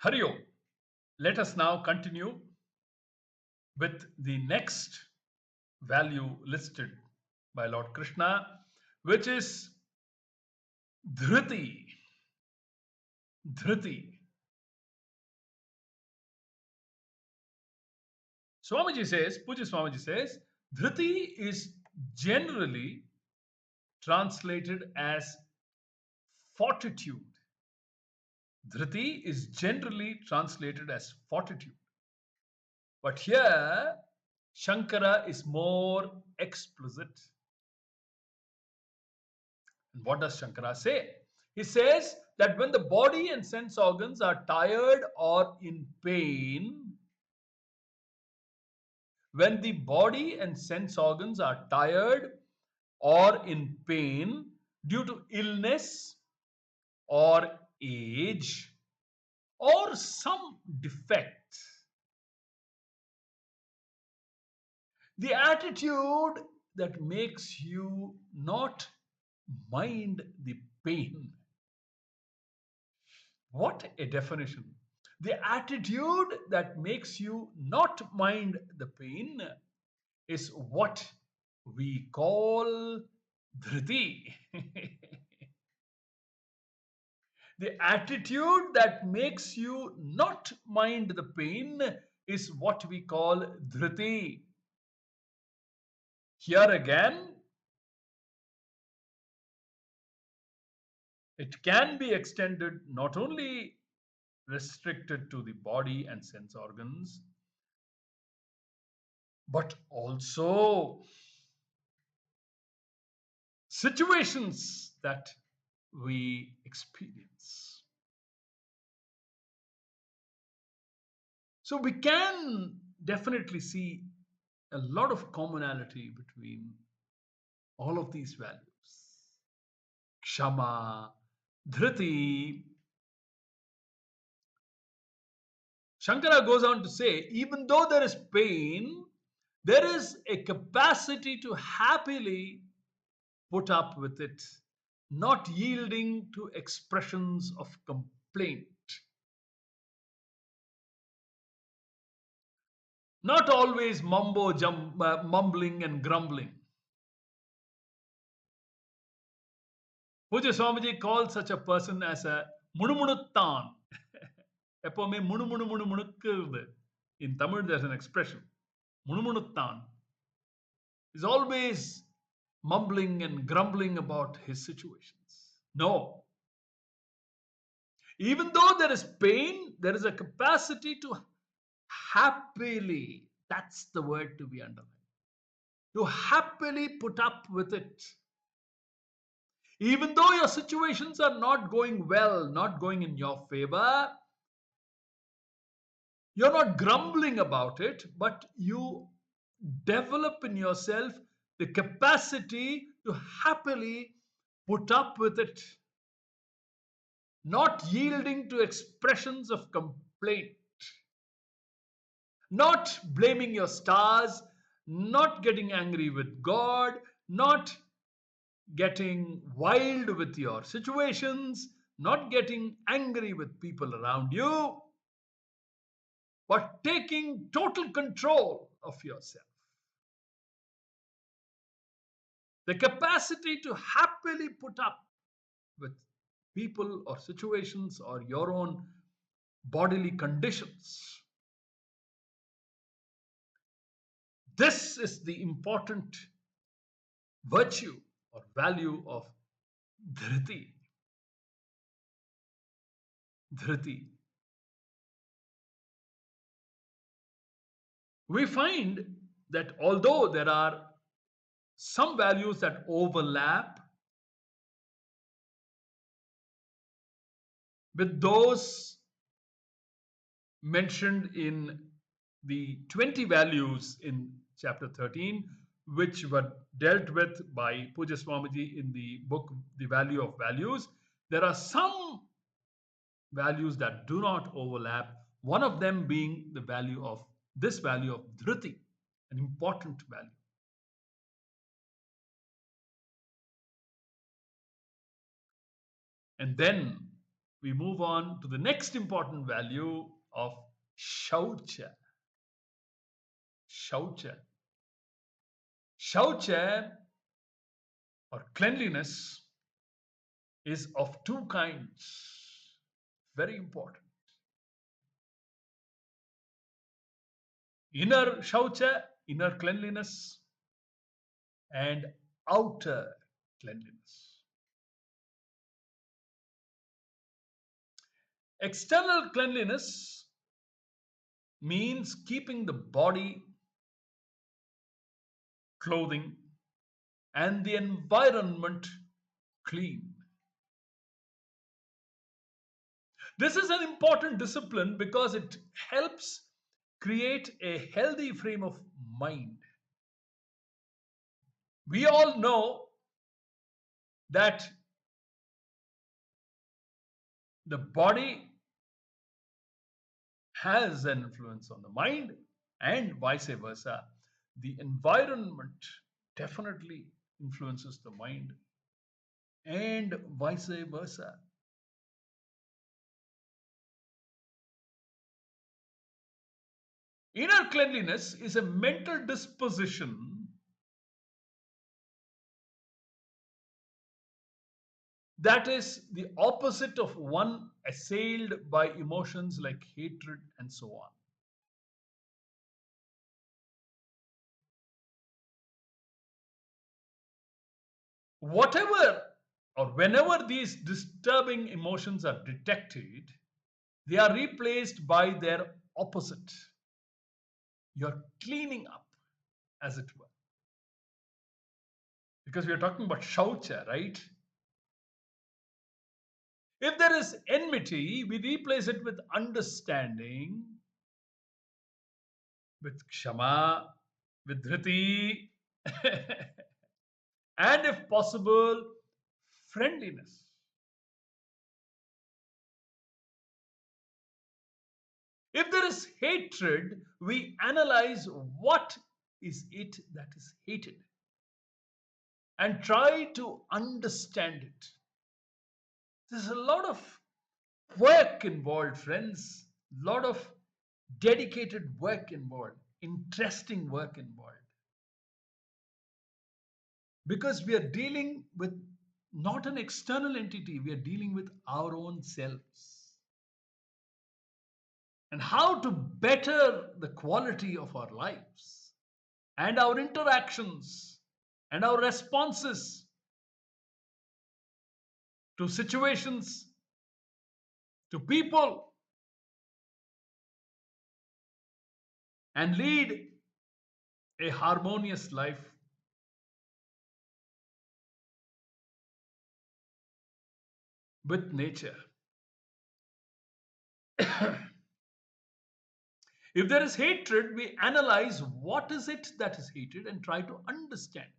Hari Om. Let us now continue with the next value listed by Lord Krishna, which is dhriti. Dhriti. Swamiji says, Poojya Swamiji says, dhriti is generally translated as fortitude. Dhriti is generally translated as fortitude. But here, Shankara is more explicit. And what does Shankara say? He says that when the body and sense organs are tired or in pain, when the body and sense organs are tired or in pain due to illness or age or some defect, the attitude that makes you not mind the pain. What a definition. The attitude that makes you not mind the pain is what we call dhriti. The attitude that makes you not mind the pain is what we call dhriti. Here again, it can be extended, not only restricted to the body and sense organs, but also situations that we experience. So we can definitely see a lot of commonality between all of these values. Kshama, dhriti. Shankara goes on to say, even though there is pain, there is a capacity to happily put up with it, not yielding to expressions of complaint. Not always mumbling and grumbling. Poojya Swamiji calls such a person as a munumunuttan. எப்பவுமே முணுமுணுக்கிறது. In Tamil, there's an expression. Munumunuttan is always mumbling and grumbling about his situations. No. Even though there is pain, there is a capacity to happily, that's the word to be underlined, to happily put up with it. Even though your situations are not going well, not going in your favor, you're not grumbling about it, but you develop in yourself the capacity to happily put up with it, not yielding to expressions of complaint, not blaming your stars, not getting angry with God, not getting wild with your situations, not getting angry with people around you, but taking total control of yourself. The capacity to happily put up with people or situations or your own bodily conditions. This is the important virtue or value of dhriti. Dhriti. We find that although there are some values that overlap with those mentioned in the 20 values in chapter 13, which were dealt with by Poojya Swamiji in the book The Value of Values, there are some values that do not overlap, one of them being the value of this value of dhriti, an important value. And then we move on to the next important value of shaucha. Shaucha. Shaucha or cleanliness is of two kinds. Very important. Inner shaucha, inner cleanliness, and outer cleanliness. External cleanliness means keeping the body, clothing, and the environment clean. This is an important discipline because it helps create a healthy frame of mind. We all know that the body has an influence on the mind and vice versa. The environment definitely influences the mind and vice versa. Inner cleanliness is a mental disposition that is the opposite of one assailed by emotions like hatred and so on. Whatever or whenever these disturbing emotions are detected, they are replaced by their opposite. You're cleaning up, as it were. Because we are talking about shaucha, right? If there is enmity, we replace it with understanding, with kshama, with dhriti, and if possible, friendliness. If there is hatred, we analyze what is it that is hated and try to understand it. There's a lot of work involved, friends. A lot of dedicated work involved, interesting work involved. Because we are dealing with not an external entity, we are dealing with our own selves. And how to better the quality of our lives and our interactions and our responses to situations, to people, and lead a harmonious life. With nature. If there is hatred, we analyze what is it that is hated and try to understand.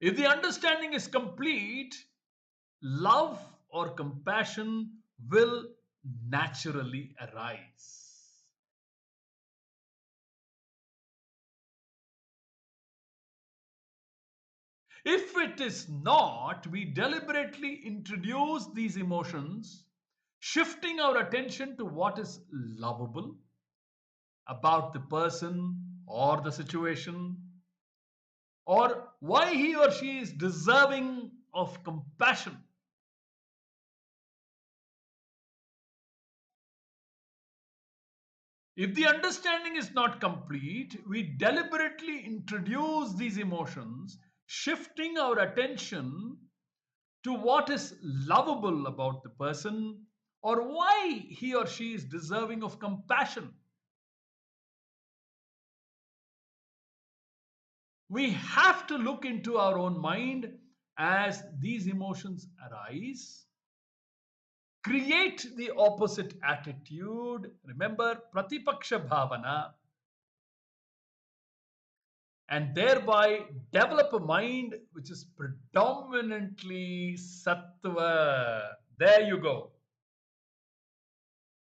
If the understanding is complete, love or compassion will naturally arise. If it is not, we deliberately introduce these emotions, shifting our attention to what is lovable about the person or the situation, or why he or she is deserving of compassion. If the understanding is not complete, we deliberately introduce these emotions, shifting our attention to what is lovable about the person or why he or she is deserving of compassion. We have to look into our own mind as these emotions arise. Create the opposite attitude. Remember, pratipaksha bhavana, and thereby develop a mind which is predominantly sattva. There you go.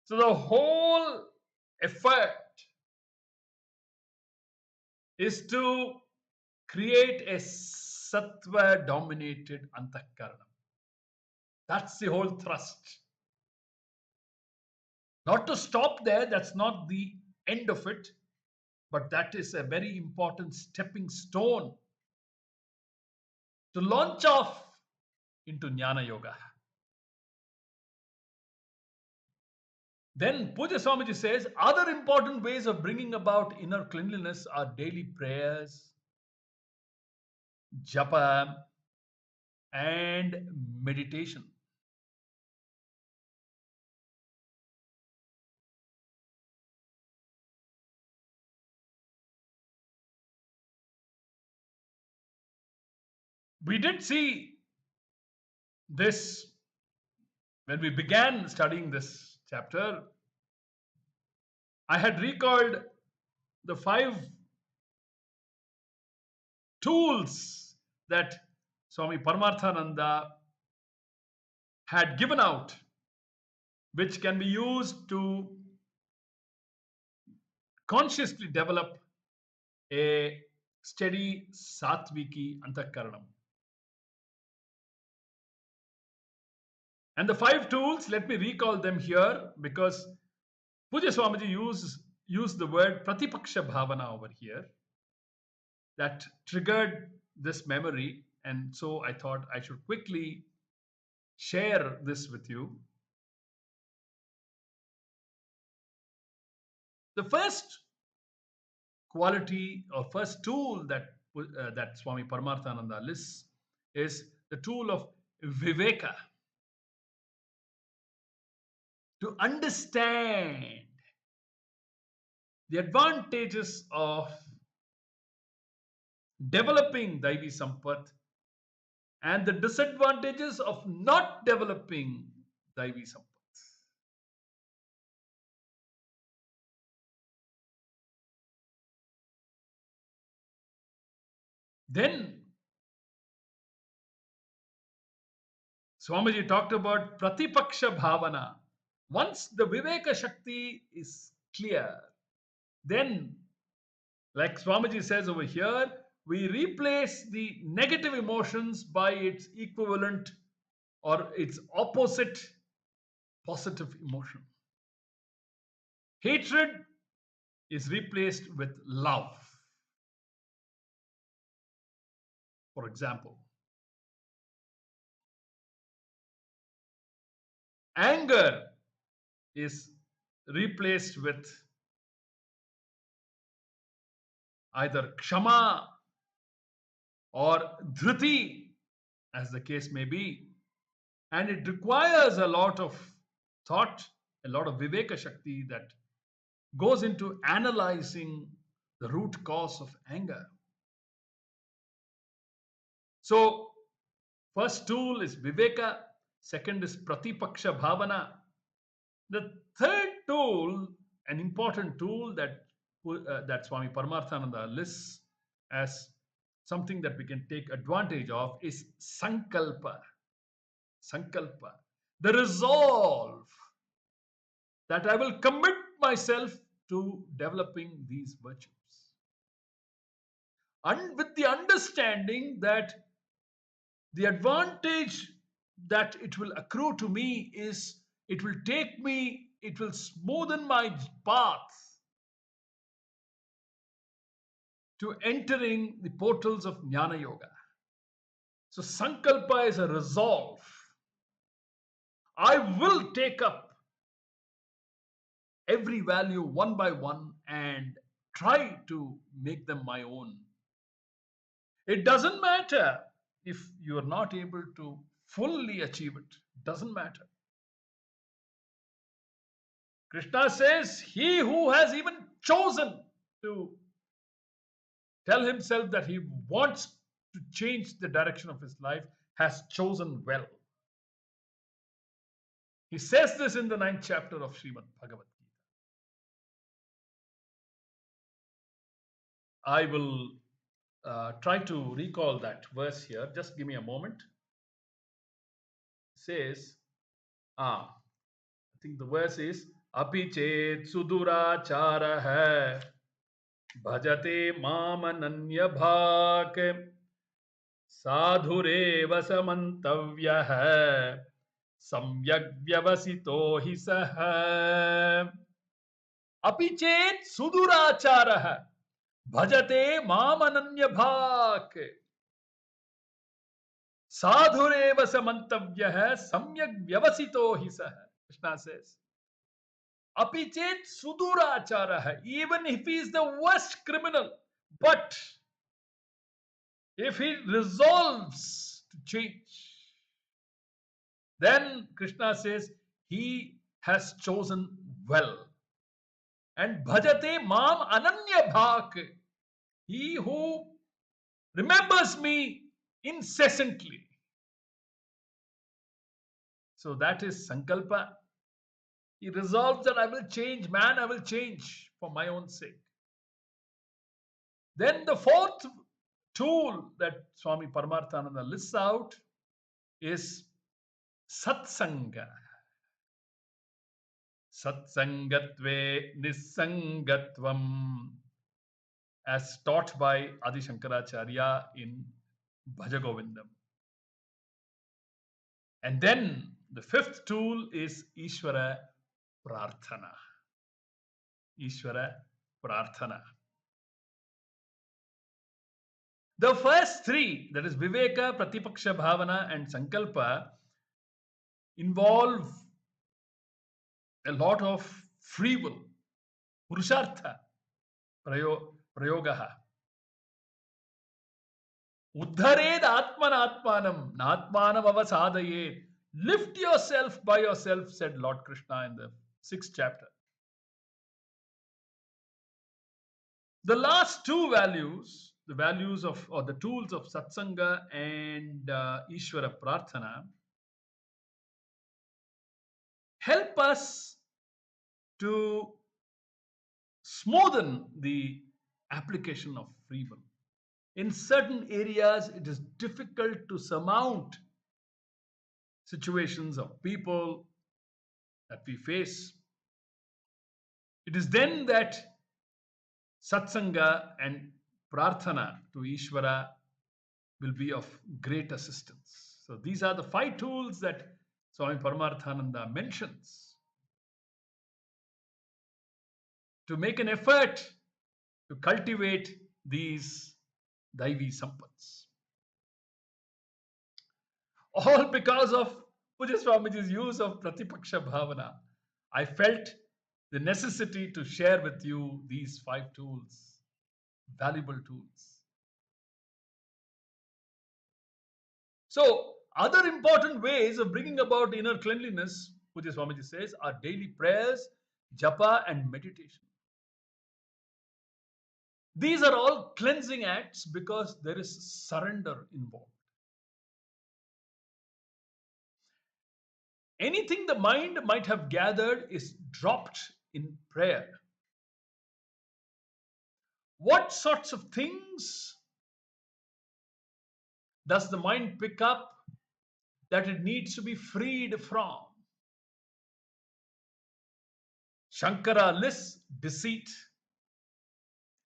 So the whole effort is to create a sattva dominated antakaranam. That's the whole thrust. Not to stop there, that's not the end of it, but that is a very important stepping stone to launch off into Jnana Yoga. Then Puja Swamiji says other important ways of bringing about inner cleanliness are daily prayers, japa, and meditation. We did see this when we began studying this chapter. I had recalled the 5 tools that Swami Paramarthananda had given out, which can be used to consciously develop a steady sattviki antakaranam. And the 5 tools, let me recall them here because Puja Swamiji used the word pratipaksha bhavana over here. That triggered this memory, and so I thought I should quickly share this with you. The first quality or first tool that Swami Paramarthananda lists is the tool of viveka. To understand the advantages of developing Daivi Sampat and the disadvantages of not developing Daivi Sampat. Then Swamiji talked about Pratipaksha Bhavana. Once the Viveka Shakti is clear, then, like Swamiji says over here, we replace the negative emotions by its equivalent or its opposite positive emotion. Hatred is replaced with love. For example, anger is replaced with either kshama or dhriti, as the case may be. And it requires a lot of thought, a lot of viveka shakti that goes into analyzing the root cause of anger. So, first tool is viveka, second is pratipaksha bhavana. The third tool, an important tool that Swami Paramarthananda lists as something that we can take advantage of, is sankalpa. Sankalpa, the resolve that I will commit myself to developing these virtues. And with the understanding that the advantage that it will accrue to me is it will smoothen my path to entering the portals of Jnana Yoga. So Sankalpa is a resolve. I will take up every value one by one and try to make them my own. It doesn't matter if you are not able to fully achieve it. Doesn't matter. Krishna says, he who has even chosen to tell himself that he wants to change the direction of his life has chosen well. He says this in the 9th chapter of Shrimad Bhagawad Geetha. I will try to recall that verse here. Just give me a moment. It says, I think the verse is, Api chet sudurachara hai, bhajate mamananya bhak, sadhure vasamantavya hai, samyak vyavasito hi saha api chet suduracharah bhajate mam ananya bhak sadhureva samantavyah samyak vyavasito hi saha. Krishna says, api chet suduracharah, even if he is the worst criminal, but if he resolves to change, then Krishna says he has chosen well. And bhajate mam ananya bhak, he who remembers me incessantly. So that is sankalpa. He resolves that I will change, man, I will change for my own sake. Then the fourth tool that Swami Paramarthananda lists out is satsanga. Satsangatve nisangatvam, as taught by Adi Shankaracharya in Bhajagovindam. And then the fifth tool is Ishvara Prarthana. Ishvara Prarthana. The first three, that is Viveka, Pratipaksha Bhavana, and Sankalpa, involve a lot of free will, Purushartha, Prayogaha. Uddhared Atmanatmanam, Natmanam avasadayet. Lift yourself by yourself, said Lord Krishna in the 6th chapter. The last two values, the values of, or the tools of Satsanga and Ishvara Prarthana, help us to smoothen the application of free will. In certain areas, it is difficult to surmount situations of people that we face. It is then that Satsanga and Prarthana to Ishvara will be of great assistance. So these are the 5 tools that Swami Paramarthananda mentions to make an effort to cultivate these Daivi Sampats. All because of Poojya Swamiji's use of Pratipaksha Bhavana, I felt the necessity to share with you these 5 tools, valuable tools. So, other important ways of bringing about inner cleanliness, Poojya Swamiji says, are daily prayers, japa, and meditation. These are all cleansing acts because there is surrender involved. Anything the mind might have gathered is dropped in prayer. What sorts of things does the mind pick up that it needs to be freed from? Shankara lists deceit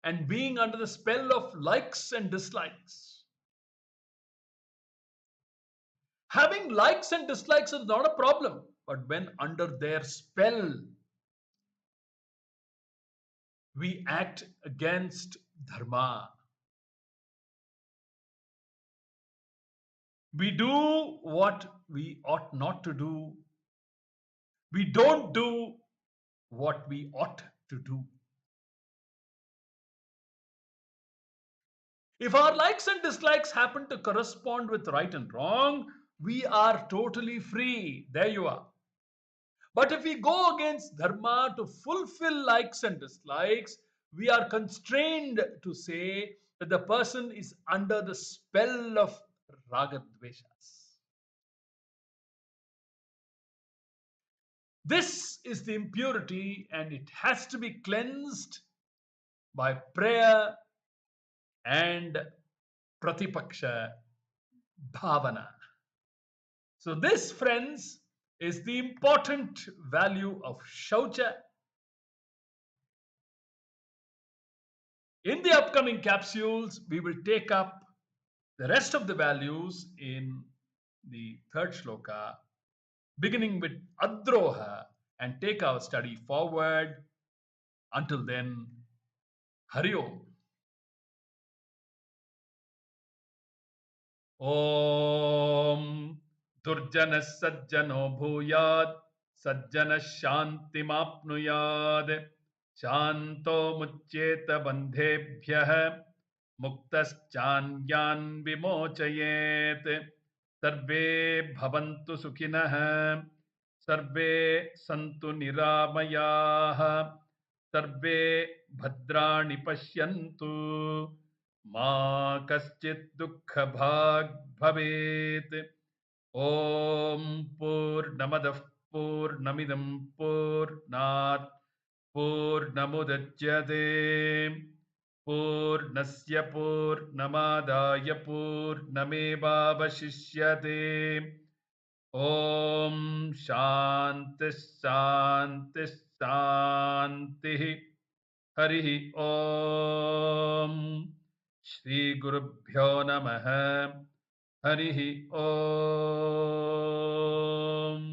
and being under the spell of likes and dislikes. Having likes and dislikes is not a problem, but when under their spell, we act against dharma. We do what we ought not to do. We don't do what we ought to do. If our likes and dislikes happen to correspond with right and wrong, we are totally free. There you are. But if we go against dharma to fulfill likes and dislikes, we are constrained to say that the person is under the spell of raga dveshas. This is the impurity, and it has to be cleansed by prayer and pratipaksha bhavana. So this, friends, is the important value of shaucha. In the upcoming capsules, we will take up the rest of the values in the 3rd shloka, beginning with Adroha, and take our study forward. Until then, Hari Om. ॐ दुर्जनः सज्जनो भूयात् सज्जनः शान्तिमाप्नुयात् शान्तो मुच्येत बन्धेभ्यः मुक्तश्चान्यान् विमोचयेत् सर्वे भवन्तु सुखिनः सर्वे सन्तु निरामयाः सर्वे भद्राणि पश्यन्तु मा कश्चित् दुःखभाग् भवेत् ॐ पूर्णमदः पूर्णमिदं पूर्णात् पूर्णमुदच्यते पूर्णस्य पूर्णमादाय पूर्णमेवावशिष्यते ॐ शान्तिः शान्तिः शान्तिः हरिः ॐ श्रीगुरुभ्यो नमः हरिः ॐ